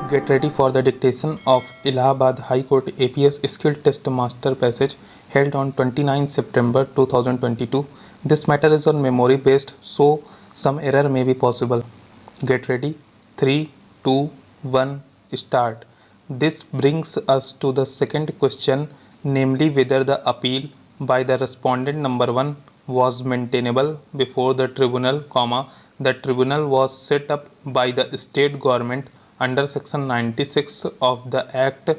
Get ready for the dictation of Allahabad High Court APS Skill Test Master Passage held on 29 September 2022. This matter is on memory based, so some error may be possible. Get ready. 3, 2, 1, start. This brings us to the second question, namely whether the appeal by the respondent number 1 was maintainable before the tribunal, the tribunal was set up by the state government under section 96 of the Act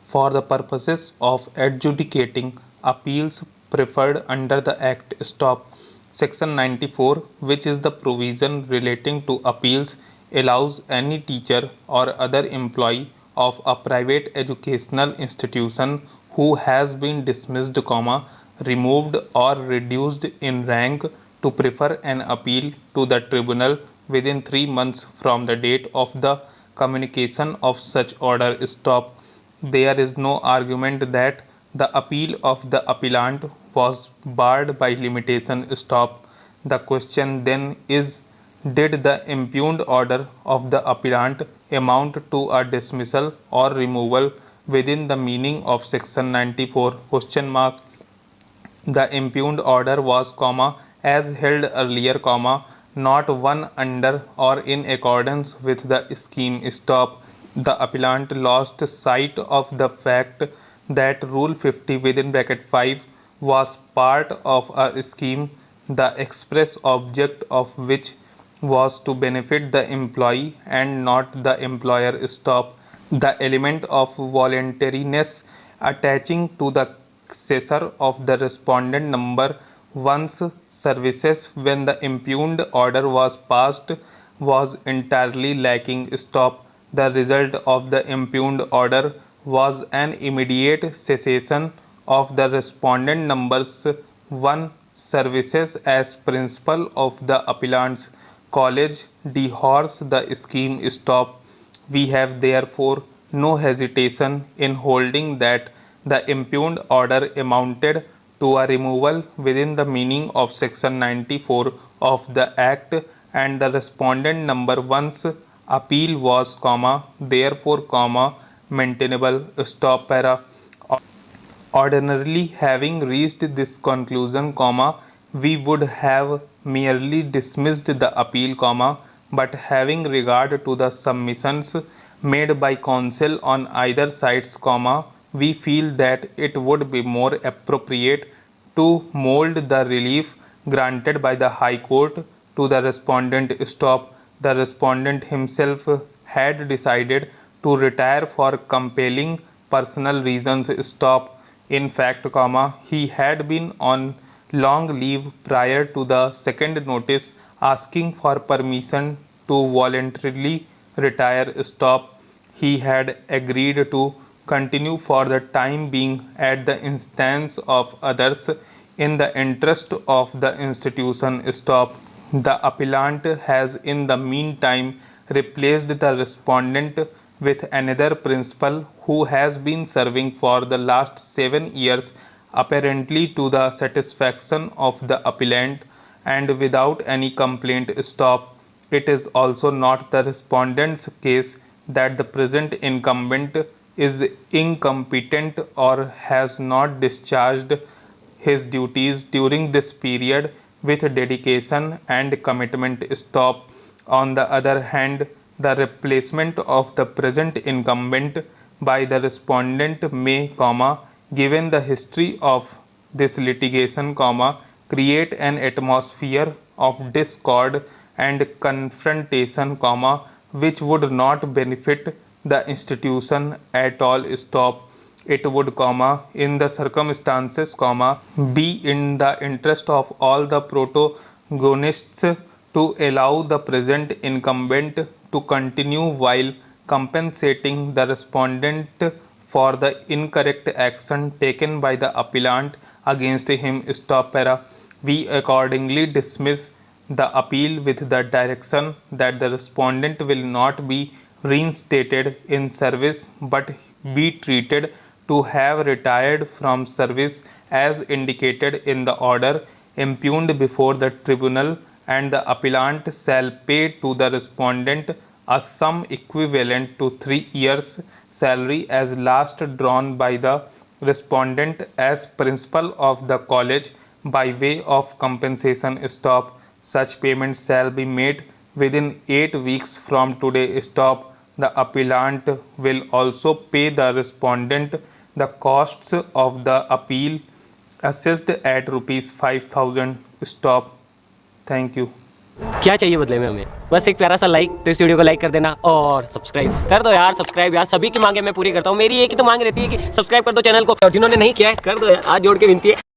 for the purposes of adjudicating appeals preferred under the Act. Stop. Section 94, which is the provision relating to appeals, allows any teacher or other employee of a private educational institution who has been dismissed, removed or reduced in rank to prefer an appeal to the tribunal within 3 months from the date of the communication of such order. Stop. There is no argument that the appeal of the appellant was barred by limitation. Stop. The question then is, did the impugned order of the appellant amount to a dismissal or removal within the meaning of section 94? Question mark. The impugned order was, as held earlier, not one under or in accordance with the scheme. Stop. The appellant lost sight of the fact that Rule 50 within bracket 5 was part of a scheme, the express object of which was to benefit the employee and not the employer. Stop. The element of voluntariness attaching to the cessor of the respondent number one's services when the impugned order was passed was entirely lacking. Stop. The result of the impugned order was an immediate cessation of the respondent number's 1 services as principal of the appellant's college dehors the scheme. Stop. We have therefore no hesitation in holding that the impugned order amounted to a removal within the meaning of section 94 of the Act, and the respondent number 1's appeal was, therefore, maintainable. Stop. Para. Ordinarily, having reached this conclusion, we would have merely dismissed the appeal, but having regard to the submissions made by counsel on either sides, we feel that it would be more appropriate to mold the relief granted by the High Court to the respondent. Stop. The respondent himself had decided to retire for compelling personal reasons. Stop. In fact, he had been on long leave prior to the second notice asking for permission to voluntarily retire. Stop. He had agreed to continue for the time being at the instance of others in the interest of the institution. Stop. The appellant has in the meantime replaced the respondent with another principal who has been serving for the last 7 years, apparently to the satisfaction of the appellant and without any complaint. Stop. It is also not the respondent's case that the present incumbent is incompetent or has not discharged his duties during this period with dedication and commitment. Stop. On the other hand, the replacement of the present incumbent by the respondent may, given the history of this litigation, create an atmosphere of discord and confrontation, which would not benefit the institution at all. Stop. It would, in the circumstances, be in the interest of all the protagonists to allow the present incumbent to continue while compensating the respondent for the incorrect action taken by the appellant against him. Stop. Para. We accordingly dismiss the appeal with the direction that the respondent will not be reinstated in service but be treated to have retired from service as indicated in the order impugned before the tribunal, and the appellant shall pay to the respondent a sum equivalent to 3 years' salary as last drawn by the respondent as principal of the college by way of compensation stop. Such payments shall be made within 8 weeks from today. Stop. The appellant will also pay the respondent the costs of the appeal assessed at ₹5,000. Stop. Thank you. क्या चाहिए बदले में हमें? बस एक प्यारा सा like, तो इस वीडियो को लाइक कर देना और सब्सक्राइब कर दो यार। सब्सक्राइब यार, सभी की मांगे मैं पूरी करता हूँ। मेरी एक ही तो मांग रहती है कि सब्सक्राइब कर दो चैनल को, और जिन्होंने नहीं किया है कर दो यार, आज जोड़ के विनती है।